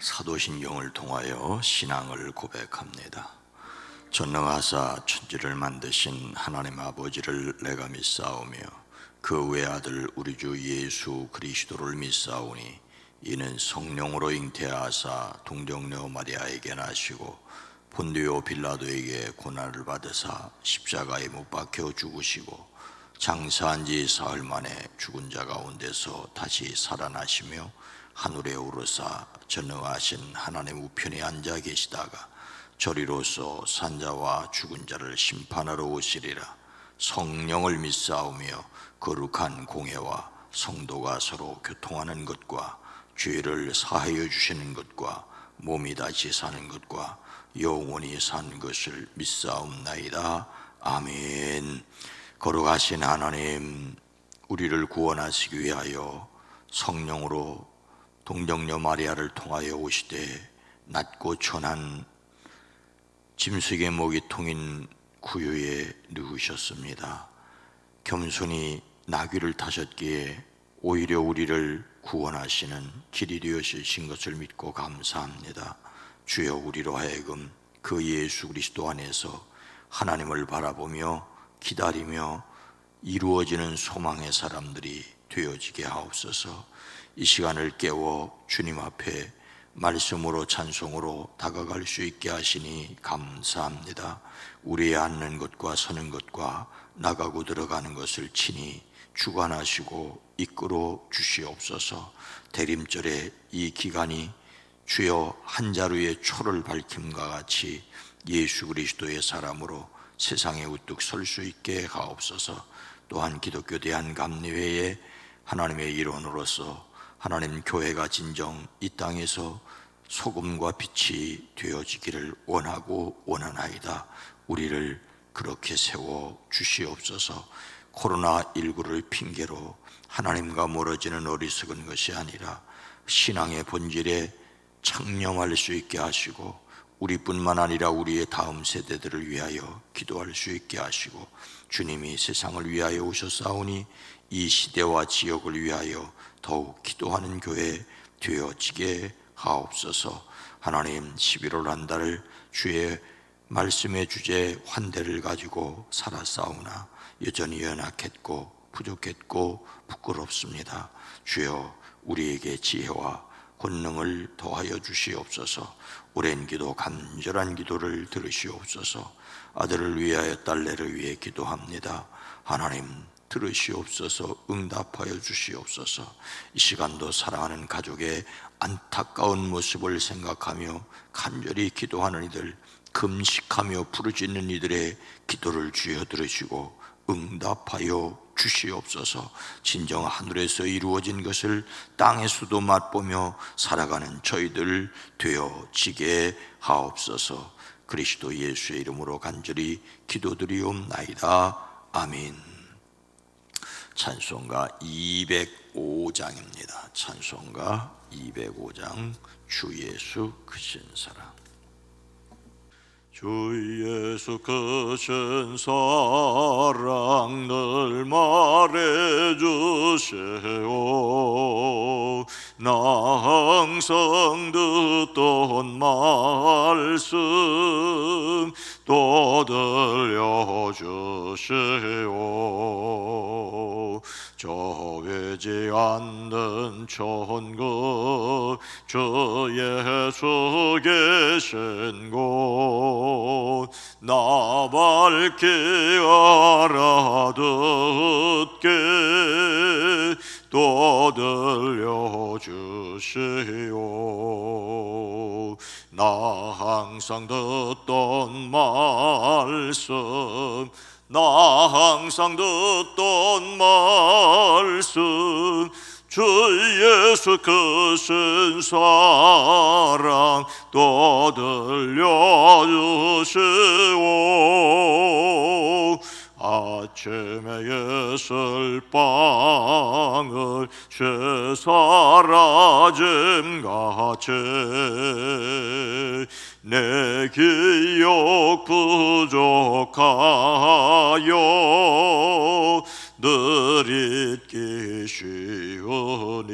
사도신경을 통하여 신앙을 고백합니다. 전능하사 천지를 만드신 하나님 아버지를 내가 믿사오며 그 외아들 우리 주 예수 그리스도를 믿사오니 이는 성령으로 잉태하사 동정녀 마리아에게 나시고 본디오 빌라도에게 고난을 받으사 십자가에 못 박혀 죽으시고 장사한 지 사흘 만에 죽은 자 가운데서 다시 살아나시며 하늘에 오르사 전능하신 하나님 우편에 앉아 계시다가 저리로서 산자와 죽은 자를 심판하러 오시리라. 성령을 믿사오며 거룩한 공회와 성도가 서로 교통하는 것과 죄를 사하여 주시는 것과 몸이 다시 사는 것과 영원히 사는 것을 믿사옵나이다. 아멘. 거룩하신 하나님, 우리를 구원하시기 위하여 성령으로 동정녀 마리아를 통하여 오시되 낮고 천한 짐승의 목이 통인 구유에 누우셨습니다. 겸손히 나귀를 타셨기에 오히려 우리를 구원하시는 길이 되어주신 것을 믿고 감사합니다. 주여, 우리로 하여금 그 예수 그리스도 안에서 하나님을 바라보며 기다리며 이루어지는 소망의 사람들이 되어지게 하옵소서. 이 시간을 깨워 주님 앞에 말씀으로 찬송으로 다가갈 수 있게 하시니 감사합니다. 우리의 앉는 것과 서는 것과 나가고 들어가는 것을 친히 주관하시고 이끌어 주시옵소서. 대림절의 이 기간이 주여 한 자루의 초를 밝힘과 같이 예수 그리스도의 사람으로 세상에 우뚝 설 수 있게 하옵소서. 또한 기독교 대한감리회의 하나님의 일원으로서 하나님 교회가 진정 이 땅에서 소금과 빛이 되어지기를 원하고 원하나이다. 우리를 그렇게 세워 주시옵소서. 코로나19를 핑계로 하나님과 멀어지는 어리석은 것이 아니라 신앙의 본질에 창념할 수 있게 하시고 우리뿐만 아니라 우리의 다음 세대들을 위하여 기도할 수 있게 하시고, 주님이 세상을 위하여 오셨사오니 이 시대와 지역을 위하여 더욱 기도하는 교회 되어지게 하옵소서. 하나님, 11월 한 달을 주의 말씀의 주제 환대를 가지고 살아싸우나 여전히 연약했고 부족했고 부끄럽습니다. 주여, 우리에게 지혜와 권능을 더하여 주시옵소서. 오랜 기도, 간절한 기도를 들으시옵소서. 아들을 위하여 딸내를 위해 기도합니다. 하나님, 들으시옵소서. 응답하여 주시옵소서. 이 시간도 사랑하는 가족의 안타까운 모습을 생각하며 간절히 기도하는 이들, 금식하며 부르짖는 이들의 기도를 주여 들으시고 응답하여 주시옵소서. 진정 하늘에서 이루어진 것을 땅에서도 맛보며 살아가는 저희들 되어지게 하옵소서. 그리스도 예수의 이름으로 간절히 기도드리옵나이다. 아멘. 찬송가 205장입니다. 찬송가 205장, 주 예수 크신 사랑. 주 예수 크신 사랑 늘 말해주시오. 나 항상 듣던 말씀 또 들려주시오. 저외지 않는 천국 주 예수 계신 곳 나 밝히 알아듣게 또 들려주시오. 나 항상 듣던 말씀 나 항상 듣던 말씀 주 예수 크신 사랑 또 들려주시오. 아침에 예술빵을 죄 사라짐같이 내 기억 부족하여 늘 잊기 쉬우니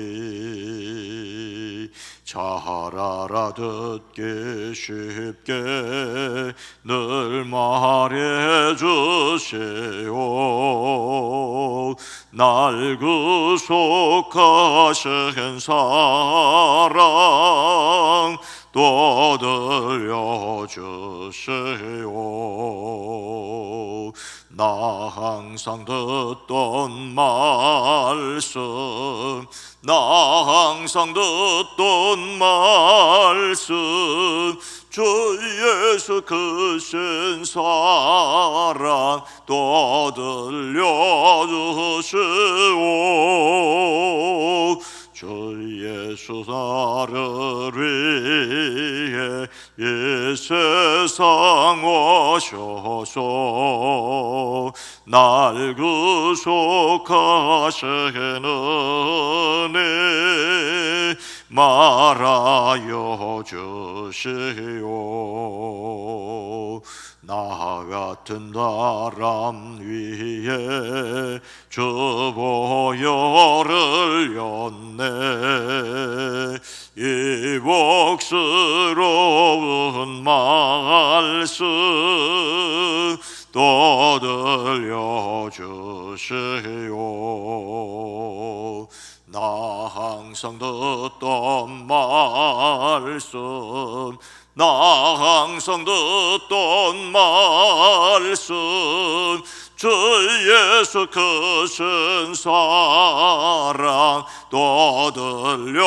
잘 알아듣기 쉽게 늘 말해 주시오. 날 구속하신 사랑 또 들려주시오. 나 항상 듣던 말씀, 나 항상 듣던 말씀, 주 예수 크신 사랑 또 들려주시오. 주 예수 나를 위해 이 세상 오셔서 날 구속하시는 은혜 말하여 주시오. 나 같은 사람 위에 주 보혈을 흘렸네. 이 복스러운 말씀 또 들려주시오. 나 항상 듣던 말씀, 나 항상 듣던 말씀, 주 예수 크신 사랑 또 들려주시오.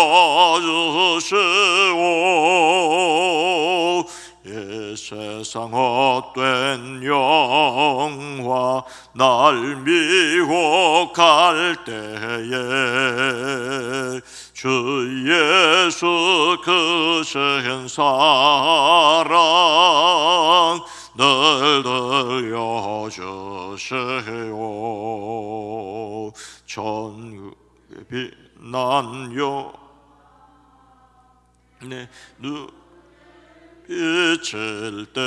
이 세상 헛된 영화 날 미혹할 때에 주 예수 크신 사랑 늘 들려주시오. 천국의 빛난 내 눈 비칠 때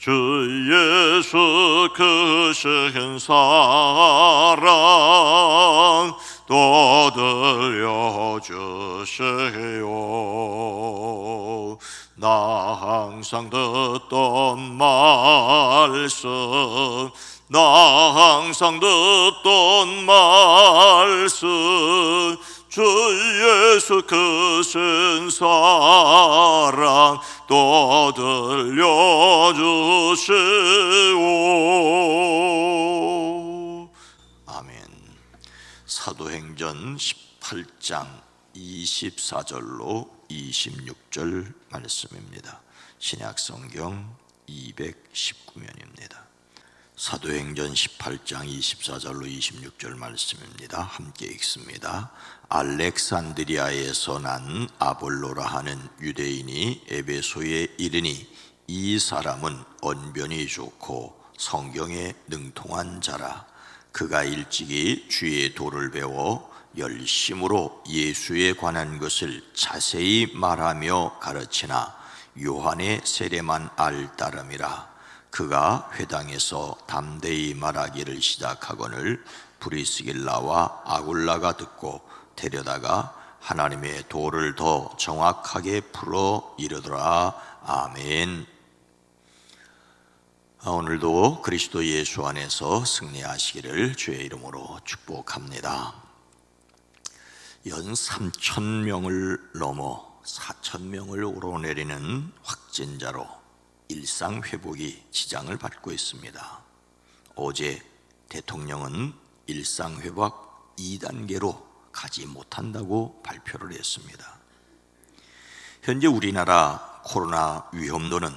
주 예수 크신 사랑 또 들려주시오. 나 항상 듣던 말씀, 나 항상 듣던 말씀, 주 예수 크신 사랑 또 들려주시오. 아멘. 사도행전 18장 24절로 26절 말씀입니다. 신약성경 219면입니다. 사도행전 18장 24절로 26절 말씀입니다. 함께 읽습니다. 알렉산드리아에서 난 아볼로라 하는 유대인이 에베소에 이르니 이 사람은 언변이 좋고 성경에 능통한 자라. 그가 일찍이 주의 도를 배워 열심으로 예수에 관한 것을 자세히 말하며 가르치나 요한의 세례만 알 따름이라. 그가 회당에서 담대히 말하기를 시작하거늘 브리스길라와 아굴라가 듣고 데려다가 하나님의 도를 더 정확하게 풀어 이르더라. 아멘. 오늘도 그리스도 예수 안에서 승리하시기를 주의 이름으로 축복합니다. 연 3,000명을 넘어 4,000명을 오르내리는 확진자로 일상회복이 지장을 받고 있습니다. 어제 대통령은 일상회복 2단계로 가지 못한다고 발표를 했습니다. 현재 우리나라 코로나 위험도는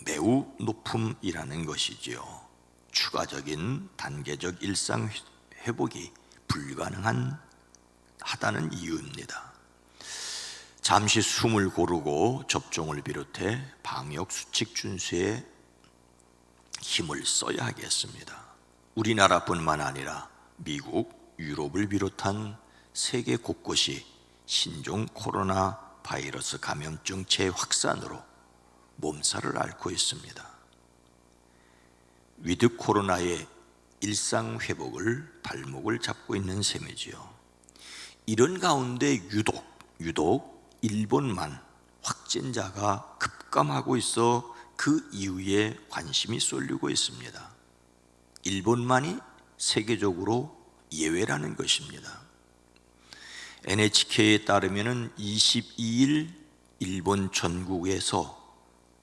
매우 높음이라는 것이지요. 추가적인 단계적 일상회복이 불가능하다는 이유입니다. 잠시 숨을 고르고 접종을 비롯해 방역 수칙 준수에 힘을 써야 하겠습니다. 우리나라뿐만 아니라 미국, 유럽을 비롯한 세계 곳곳이 신종 코로나 바이러스 감염증 재확산으로 몸살을 앓고 있습니다. 위드 코로나의 일상 회복을 발목을 잡고 있는 셈이지요. 이런 가운데 유독 유독 일본만 확진자가 급감하고 있어 그 이유에 관심이 쏠리고 있습니다. 일본만이 세계적으로 예외라는 것입니다. NHK에 따르면 22일 일본 전국에서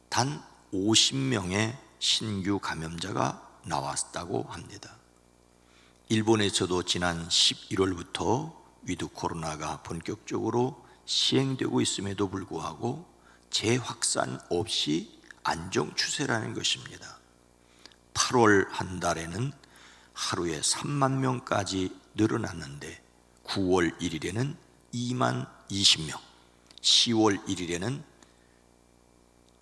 단 50명의 신규 감염자가 나왔다고 합니다. 일본에서도 지난 11월부터 위드 코로나가 본격적으로 시행되고 있음에도 불구하고 재확산 없이 안정 추세라는 것입니다. 8월 한 달에는 하루에 3만 명까지 늘어났는데 9월 1일에는 2만 20명, 10월 1일에는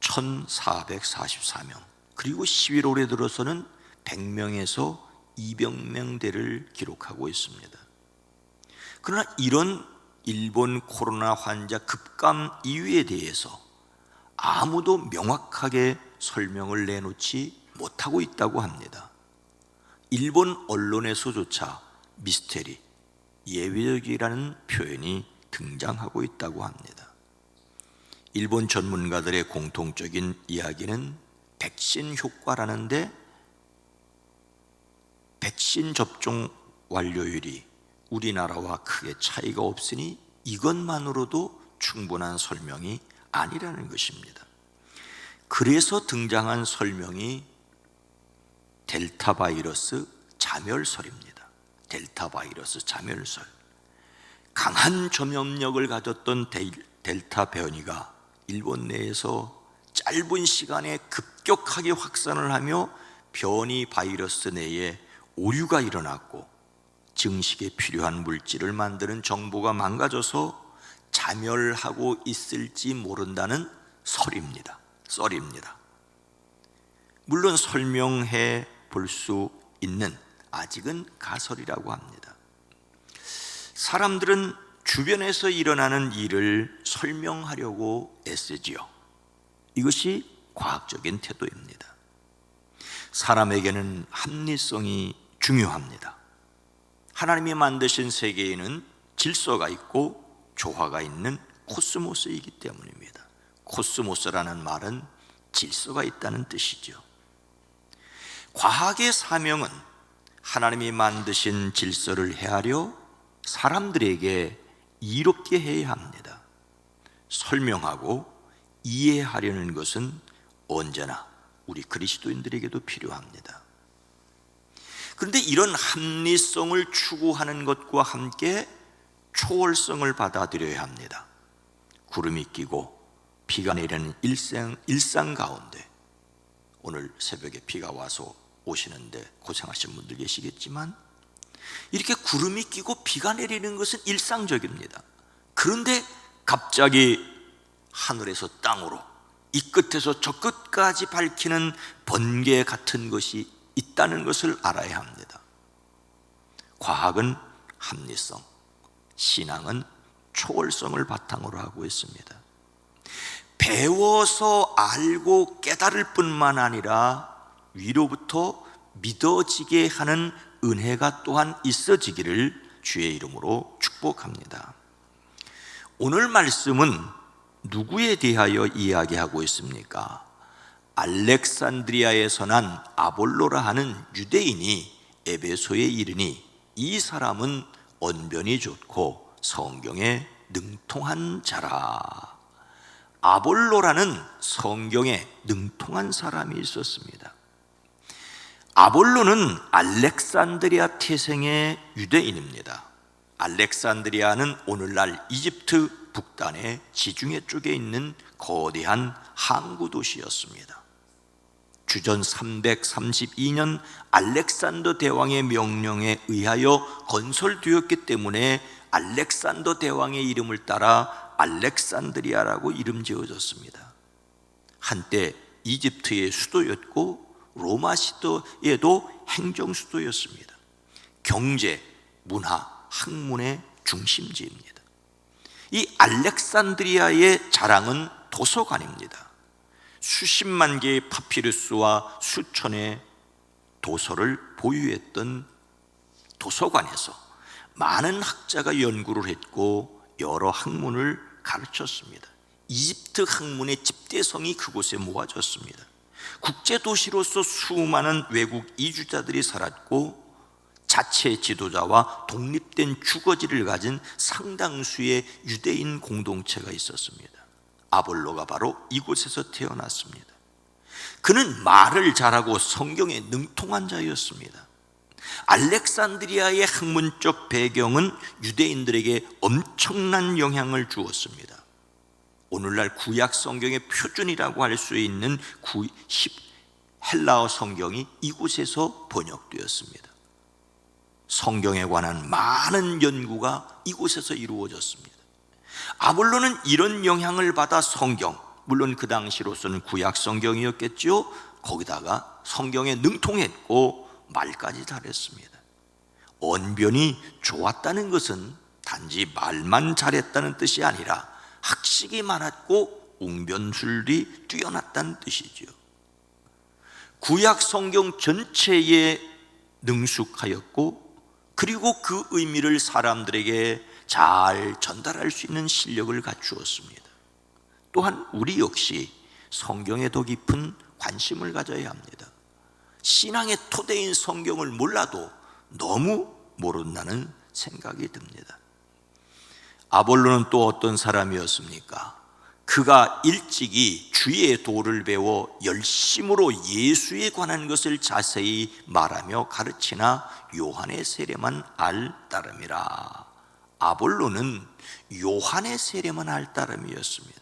1,444명, 그리고 11월에 들어서는 100명에서 200명대를 기록하고 있습니다. 그러나 이런 일본 코로나 환자 급감 이유에 대해서 아무도 명확하게 설명을 내놓지 못하고 있다고 합니다. 일본 언론에서조차 미스테리, 예외적이라는 표현이 등장하고 있다고 합니다. 일본 전문가들의 공통적인 이야기는 백신 효과라는데, 백신 접종 완료율이 우리나라와 크게 차이가 없으니 이것만으로도 충분한 설명이 아니라는 것입니다. 그래서 등장한 설명이 델타 바이러스 자멸설입니다. 델타 바이러스 자멸설. 강한 전염력을 가졌던 델타 변이가 일본 내에서 짧은 시간에 급격하게 확산을 하며 변이 바이러스 내에 오류가 일어났고 증식에 필요한 물질을 만드는 정보가 망가져서 자멸하고 있을지 모른다는 썰입니다. 물론 설명해 볼 수 있는, 아직은 가설이라고 합니다. 사람들은 주변에서 일어나는 일을 설명하려고 애쓰지요. 이것이 과학적인 태도입니다. 사람에게는 합리성이 중요합니다. 하나님이 만드신 세계에는 질서가 있고 조화가 있는 코스모스이기 때문입니다. 코스모스라는 말은 질서가 있다는 뜻이죠. 과학의 사명은 하나님이 만드신 질서를 헤아려 사람들에게 이롭게 해야 합니다. 설명하고 이해하려는 것은 언제나 우리 그리스도인들에게도 필요합니다. 그런데 이런 합리성을 추구하는 것과 함께 초월성을 받아들여야 합니다. 구름이 끼고 비가 내리는 일상 가운데, 오늘 새벽에 비가 와서 오시는데 고생하신 분들 계시겠지만, 이렇게 구름이 끼고 비가 내리는 것은 일상적입니다. 그런데 갑자기 하늘에서 땅으로, 이 끝에서 저 끝까지 밝히는 번개 같은 것이 있다는 것을 알아야 합니다. 과학은 합리성, 신앙은 초월성을 바탕으로 하고 있습니다. 배워서 알고 깨달을 뿐만 아니라 위로부터 믿어지게 하는 은혜가 또한 있어지기를 주의 이름으로 축복합니다. 오늘 말씀은 누구에 대하여 이야기하고 있습니까? 알렉산드리아에서 난 아볼로라 하는 유대인이 에베소에 이르니 이 사람은 언변이 좋고 성경에 능통한 자라. 아볼로라는 성경에 능통한 사람이 있었습니다. 아볼로는 알렉산드리아 태생의 유대인입니다. 알렉산드리아는 오늘날 이집트 북단의 지중해 쪽에 있는 거대한 항구 도시였습니다. 주전 332년 알렉산더 대왕의 명령에 의하여 건설되었기 때문에 알렉산더 대왕의 이름을 따라 알렉산드리아라고 이름 지어졌습니다. 한때 이집트의 수도였고 로마 시대에도 행정 수도였습니다. 경제, 문화, 학문의 중심지입니다. 이 알렉산드리아의 자랑은 도서관입니다. 수십만 개의 파피루스와 수천의 도서를 보유했던 도서관에서 많은 학자가 연구를 했고 여러 학문을 가르쳤습니다. 이집트 학문의 집대성이 그곳에 모아졌습니다. 국제도시로서 수많은 외국 이주자들이 살았고 자체 지도자와 독립된 주거지를 가진 상당수의 유대인 공동체가 있었습니다. 아볼로가 바로 이곳에서 태어났습니다. 그는 말을 잘하고 성경에 능통한 자였습니다. 알렉산드리아의 학문적 배경은 유대인들에게 엄청난 영향을 주었습니다. 오늘날 구약 성경의 표준이라고 할 수 있는 헬라어 성경이 이곳에서 번역되었습니다. 성경에 관한 많은 연구가 이곳에서 이루어졌습니다. 아볼로는 이런 영향을 받아 성경, 물론 그 당시로서는 구약 성경이었겠죠. 거기다가 성경에 능통했고 말까지 잘했습니다. 언변이 좋았다는 것은 단지 말만 잘했다는 뜻이 아니라 학식이 많았고 웅변술이 뛰어났다는 뜻이죠. 구약 성경 전체에 능숙하였고 그리고 그 의미를 사람들에게 잘 전달할 수 있는 실력을 갖추었습니다. 또한 우리 역시 성경에 더 깊은 관심을 가져야 합니다. 신앙의 토대인 성경을 몰라도 너무 모른다는 생각이 듭니다. 아볼로는 또 어떤 사람이었습니까? 그가 일찍이 주의 도를 배워 열심으로 예수에 관한 것을 자세히 말하며 가르치나 요한의 세례만 알 따름이라. 아볼로는 요한의 세례만 알 따름이었습니다.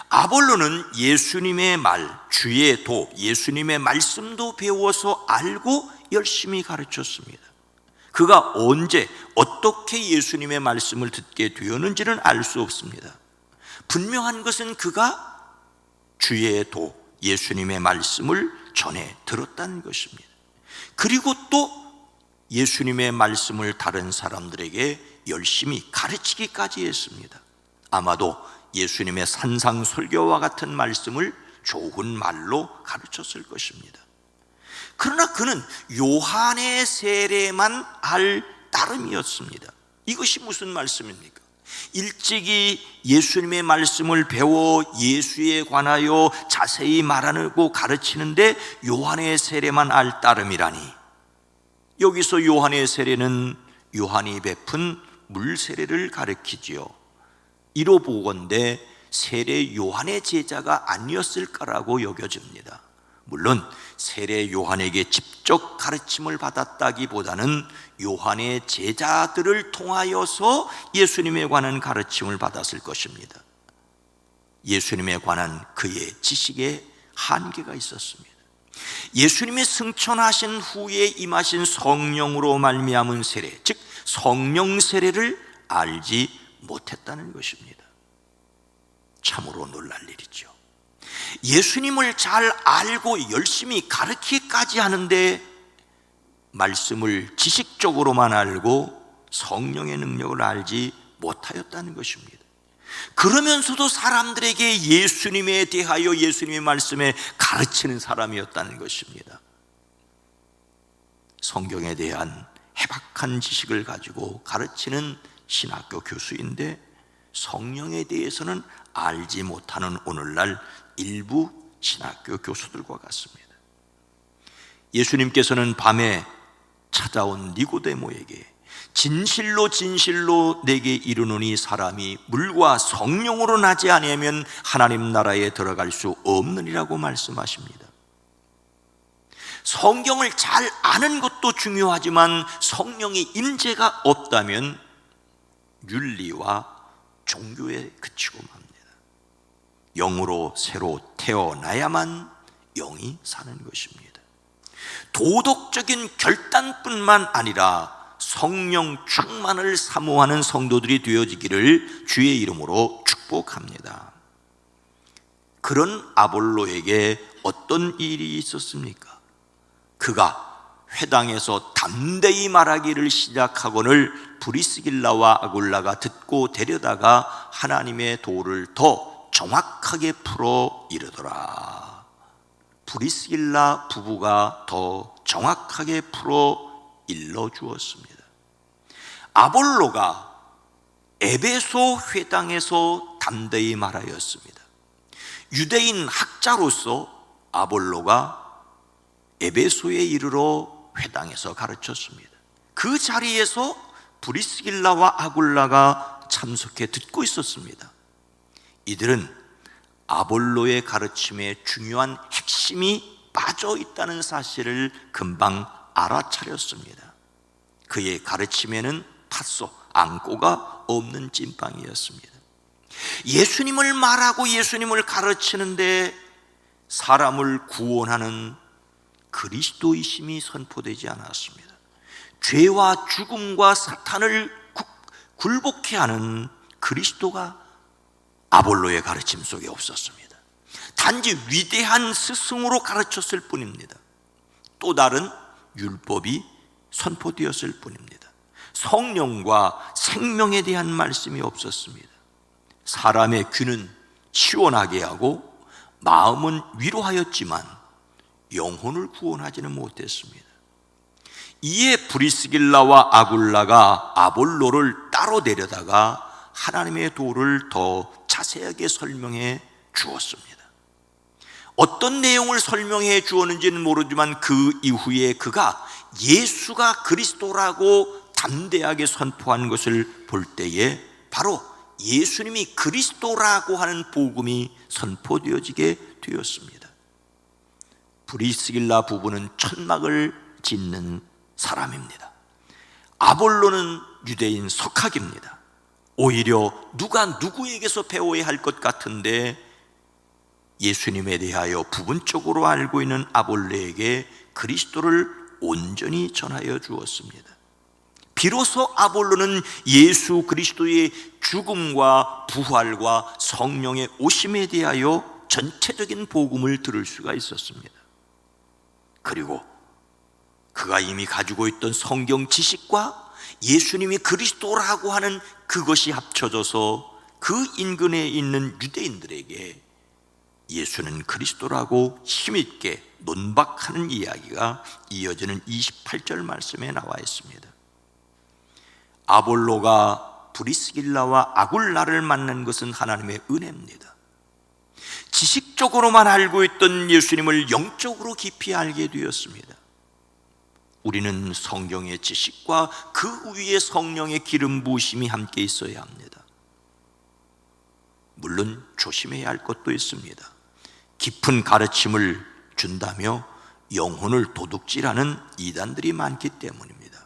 아볼로는 예수님의 말, 주의 도, 예수님의 말씀도 배워서 알고 열심히 가르쳤습니다. 그가 언제 어떻게 예수님의 말씀을 듣게 되었는지는 알 수 없습니다. 분명한 것은 그가 주의 도, 예수님의 말씀을 전해 들었다는 것입니다. 그리고 또 예수님의 말씀을 다른 사람들에게 열심히 가르치기까지 했습니다. 아마도 예수님의 산상설교와 같은 말씀을 좋은 말로 가르쳤을 것입니다. 그러나 그는 요한의 세례만 알 따름이었습니다. 이것이 무슨 말씀입니까? 일찍이 예수님의 말씀을 배워 예수에 관하여 자세히 말하고 가르치는데 요한의 세례만 알 따름이라니. 여기서 요한의 세례는 요한이 베푼 물 세례를 가리키지요. 이로 보건대 세례 요한의 제자가 아니었을까라고 여겨집니다. 물론 세례 요한에게 직접 가르침을 받았다기보다는 요한의 제자들을 통하여서 예수님에 관한 가르침을 받았을 것입니다. 예수님에 관한 그의 지식에 한계가 있었습니다. 예수님이 승천하신 후에 임하신 성령으로 말미암은 세례, 즉 성령 세례를 알지 못했다는 것입니다. 참으로 놀랄 일이죠. 예수님을 잘 알고 열심히 가르치기까지 하는데 말씀을 지식적으로만 알고 성령의 능력을 알지 못하였다는 것입니다. 그러면서도 사람들에게 예수님에 대하여 예수님의 말씀에 가르치는 사람이었다는 것입니다. 성경에 대한 해박한 지식을 가지고 가르치는 신학교 교수인데 성령에 대해서는 알지 못하는 오늘날 일부 신학교 교수들과 같습니다. 예수님께서는 밤에 찾아온 니고데모에게 진실로 진실로 내게 이르노니 사람이 물과 성령으로 나지 아니하면 하나님 나라에 들어갈 수 없느니라고 말씀하십니다. 성경을 잘 아는 것도 중요하지만 성령의 임재가 없다면 윤리와 종교에 그치고 맙니다. 영으로 새로 태어나야만 영이 사는 것입니다. 도덕적인 결단뿐만 아니라 성령 충만을 사모하는 성도들이 되어지기를 주의 이름으로 축복합니다. 그런 아볼로에게 어떤 일이 있었습니까? 그가 회당에서 담대히 말하기를 시작하거늘 브리스길라와 아굴라가 듣고 데려다가 하나님의 도를 더 정확하게 풀어 이르더라. 브리스길라 부부가 더 정확하게 풀어 일러 주었습니다. 아볼로가 에베소 회당에서 담대히 말하였습니다. 유대인 학자로서 아볼로가 에베소에 이르러 회당에서 가르쳤습니다. 그 자리에서 브리스길라와 아굴라가 참석해 듣고 있었습니다. 이들은 아볼로의 가르침에 중요한 핵심이 빠져 있다는 사실을 금방 알아차렸습니다. 그의 가르침에는 팥소, 앙꼬가 없는 찐빵이었습니다. 예수님을 말하고 예수님을 가르치는데 사람을 구원하는 그리스도이심이 선포되지 않았습니다. 죄와 죽음과 사탄을 굴복케 하는 그리스도가 아볼로의 가르침 속에 없었습니다. 단지 위대한 스승으로 가르쳤을 뿐입니다. 또 다른 율법이 선포되었을 뿐입니다. 성령과 생명에 대한 말씀이 없었습니다. 사람의 귀는 시원하게 하고 마음은 위로하였지만 영혼을 구원하지는 못했습니다. 이에 브리스길라와 아굴라가 아볼로를 따로 데려다가 하나님의 도를 더 자세하게 설명해 주었습니다. 어떤 내용을 설명해 주었는지는 모르지만 그 이후에 그가 예수가 그리스도라고 담대하게 선포한 것을 볼 때에 바로 예수님이 그리스도라고 하는 복음이 선포되어지게 되었습니다. 브리스길라 부부는 천막을 짓는 사람입니다. 아볼로는 유대인 석학입니다. 오히려 누가 누구에게서 배워야 할 것 같은데 예수님에 대하여 부분적으로 알고 있는 아볼로에게 그리스도를 온전히 전하여 주었습니다. 비로소 아볼로는 예수 그리스도의 죽음과 부활과 성령의 오심에 대하여 전체적인 복음을 들을 수가 있었습니다. 그리고 그가 이미 가지고 있던 성경 지식과 예수님이 그리스도라고 하는 그것이 합쳐져서 그 인근에 있는 유대인들에게 예수는 그리스도라고 힘있게 논박하는 이야기가 이어지는 28절 말씀에 나와 있습니다. 아볼로가 브리스길라와 아굴라를 만난 것은 하나님의 은혜입니다. 지식적으로만 알고 있던 예수님을 영적으로 깊이 알게 되었습니다. 우리는 성경의 지식과 그 위에 성령의 기름 부으심이 함께 있어야 합니다. 물론 조심해야 할 것도 있습니다. 깊은 가르침을 준다며 영혼을 도둑질하는 이단들이 많기 때문입니다.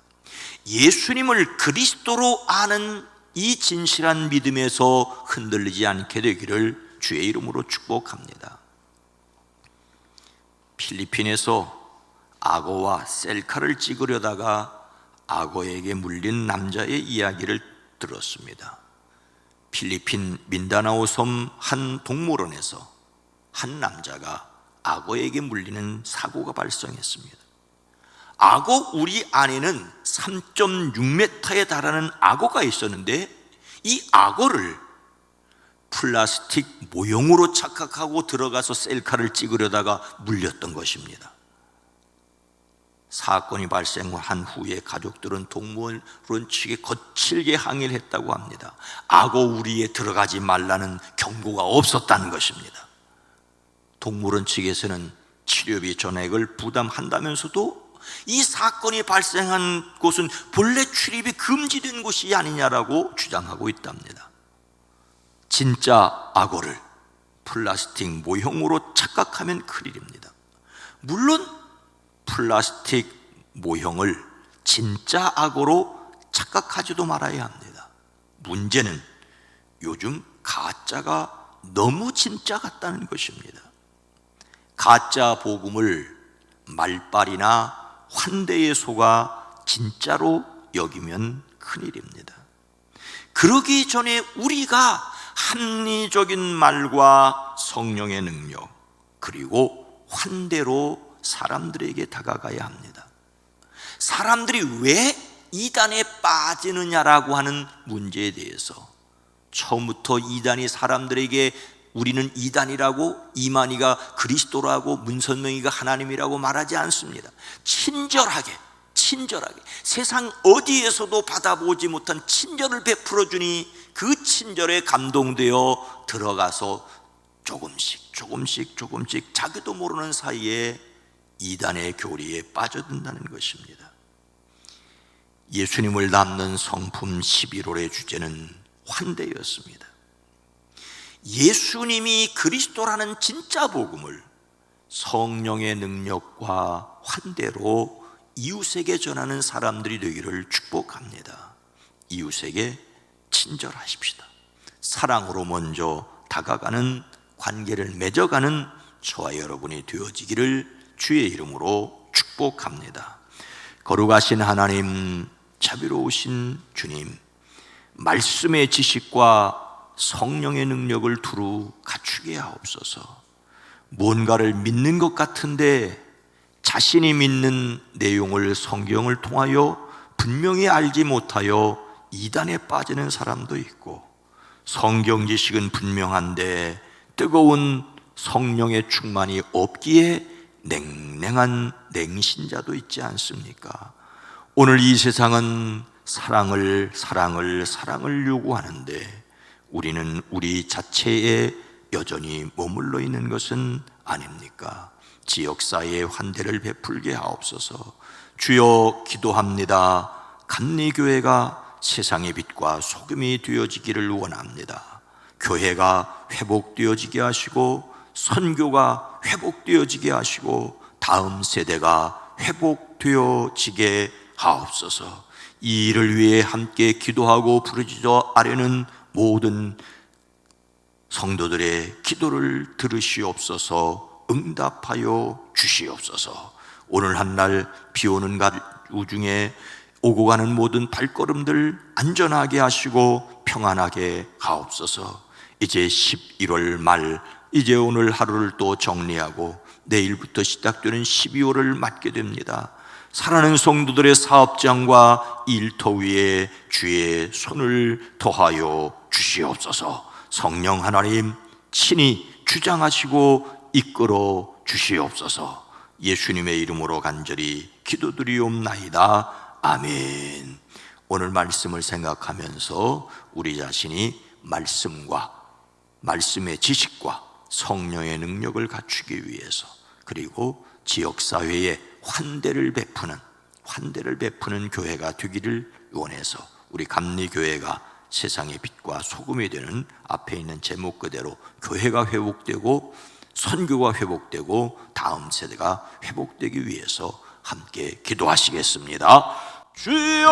예수님을 그리스도로 아는 이 진실한 믿음에서 흔들리지 않게 되기를 주의 이름으로 축복합니다. 필리핀에서 악어와 셀카를 찍으려다가 악어에게 물린 남자의 이야기를 들었습니다. 필리핀 민다나오 섬 한 동물원에서 한 남자가 악어에게 물리는 사고가 발생했습니다. 악어 우리 안에는 3.6m에 달하는 악어가 있었는데 이 악어를 플라스틱 모형으로 착각하고 들어가서 셀카를 찍으려다가 물렸던 것입니다. 사건이 발생한 후에 가족들은 동물원 측에 거칠게 항의를 했다고 합니다. 악어 우리에 들어가지 말라는 경고가 없었다는 것입니다. 동물원 측에서는 치료비 전액을 부담한다면서도 이 사건이 발생한 곳은 본래 출입이 금지된 곳이 아니냐라고 주장하고 있답니다. 진짜 악어를 플라스틱 모형으로 착각하면 큰일입니다. 물론 플라스틱 모형을 진짜 악어로 착각하지도 말아야 합니다. 문제는 요즘 가짜가 너무 진짜 같다는 것입니다. 가짜 복음을 말빨이나 환대에 속아 진짜로 여기면 큰일입니다. 그러기 전에 우리가 합리적인 말과 성령의 능력 그리고 환대로 사람들에게 다가가야 합니다. 사람들이 왜 이단에 빠지느냐라고 하는 문제에 대해서 처음부터 이단이 사람들에게 우리는 이단이라고, 이만희가 그리스도라고, 문선명이가 하나님이라고 말하지 않습니다. 친절하게 세상 어디에서도 받아보지 못한 친절을 베풀어 주니 그 친절에 감동되어 들어가서 조금씩 자기도 모르는 사이에 이단의 교리에 빠져든다는 것입니다. 예수님을 닮는 성품 11월의 주제는 환대였습니다. 예수님이 그리스도라는 진짜 복음을 성령의 능력과 환대로 이웃에게 전하는 사람들이 되기를 축복합니다. 이웃에게 친절하십시다. 사랑으로 먼저 다가가는 관계를 맺어가는 저와 여러분이 되어지기를 주의 이름으로 축복합니다. 거룩하신 하나님, 자비로우신 주님, 말씀의 지식과 성령의 능력을 두루 갖추게 하옵소서. 뭔가를 믿는 것 같은데 자신이 믿는 내용을 성경을 통하여 분명히 알지 못하여 이단에 빠지는 사람도 있고, 성경 지식은 분명한데 뜨거운 성령의 충만이 없기에 냉랭한 냉신자도 있지 않습니까? 오늘 이 세상은 사랑을 요구하는데 우리는 우리 자체에 여전히 머물러 있는 것은 아닙니까? 지역사회에 환대를 베풀게 하옵소서. 주여, 기도합니다. 감리교회가 세상의 빛과 소금이 되어지기를 원합니다. 교회가 회복되어지게 하시고 선교가 회복되어지게 하시고 다음 세대가 회복되어지게 하옵소서. 이 일을 위해 함께 기도하고 부르짖어 아뢰는 모든 성도들의 기도를 들으시옵소서. 응답하여 주시옵소서. 오늘 한날 비오는 가루 중에 오고 가는 모든 발걸음들 안전하게 하시고 평안하게 하옵소서. 이제 11월 말, 이제 오늘 하루를 또 정리하고 내일부터 시작되는 12월을 맞게 됩니다. 사랑하는 성도들의 사업장과 일터 위에 주의 손을 더하여 주시옵소서. 성령 하나님 친히 주장하시고 이끌어 주시옵소서. 예수님의 이름으로 간절히 기도드리옵나이다. 아멘. 오늘 말씀을 생각하면서 우리 자신이 말씀과 말씀의 지식과 성령의 능력을 갖추기 위해서, 그리고 지역사회에 환대를 베푸는 교회가 되기를 원해서 우리 감리교회가 세상의 빛과 소금이 되는 앞에 있는 제목 그대로 교회가 회복되고 선교가 회복되고 다음 세대가 회복되기 위해서 함께 기도하시겠습니다. 주여